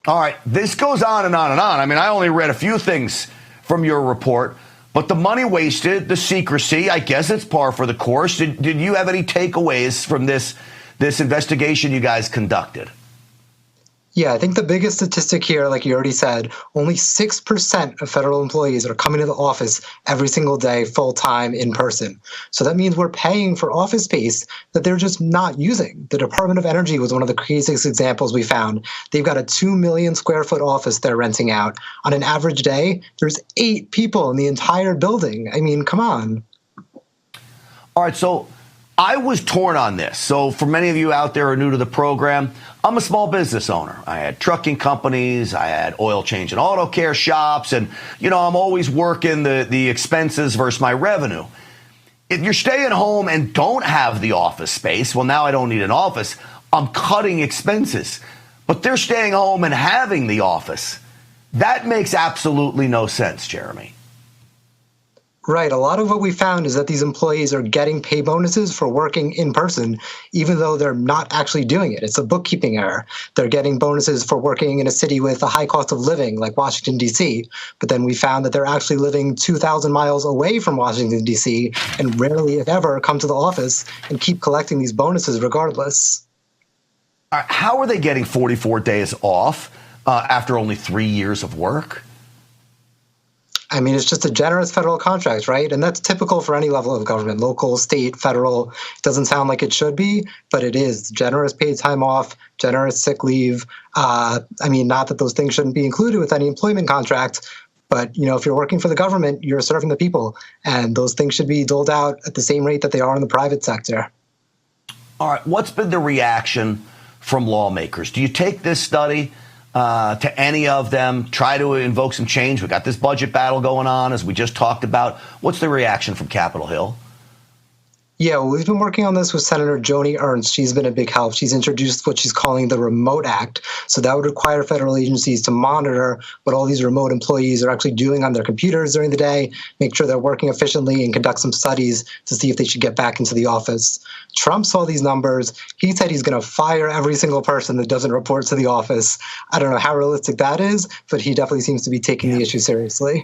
All right, this goes on and on and on. I mean, I only read a few things from your report, but the money wasted, the secrecy, I guess it's par for the course. Did you have any takeaways from this investigation you guys conducted? Yeah, I think the biggest statistic here, like you already said, only 6% of federal employees are coming to the office every single day, full time, in person. So that means we're paying for office space that they're just not using. The Department of Energy was one of the craziest examples we found. They've got a 2 million square foot office they're renting out. On an average day, there's 8 people in the entire building. I mean, come on. All right, so I was torn on this. So for many of you out there who are new to the program, I'm a small business owner. I had trucking companies, I had oil change and auto care shops, and, I'm always working the expenses versus my revenue. If you're staying home and don't have the office space, well, now I don't need an office, I'm cutting expenses. But they're staying home and having the office. That makes absolutely no sense, Jeremy. Right. A lot of what we found is that these employees are getting pay bonuses for working in person, even though they're not actually doing it. It's a bookkeeping error. They're getting bonuses for working in a city with a high cost of living, like Washington, D.C. But then we found that they're actually living 2,000 miles away from Washington, D.C., and rarely, if ever, come to the office and keep collecting these bonuses regardless. How are they getting 44 days off after only 3 years of work? I mean, it's just a generous federal contract, right? And that's typical for any level of government, local, state, federal. It doesn't sound like it should be, but it is. Generous paid time off, generous sick leave. I mean, not that those things shouldn't be included with any employment contract, but, if you're working for the government, you're serving the people, and those things should be doled out at the same rate that they are in the private sector. All right. What's been the reaction from lawmakers? Do you take this study to any of them, try to invoke some change? We got this budget battle going on, as we just talked about. What's the reaction from Capitol Hill? Yeah, well, we've been working on this with Senator Joni Ernst. She's been a big help. She's introduced what she's calling the Remote Act. So that would require federal agencies to monitor what all these remote employees are actually doing on their computers during the day, make sure they're working efficiently, and conduct some studies to see if they should get back into the office. Trump saw these numbers. He said he's going to fire every single person that doesn't report to the office. I don't know how realistic that is, but he definitely seems to be taking the issue seriously.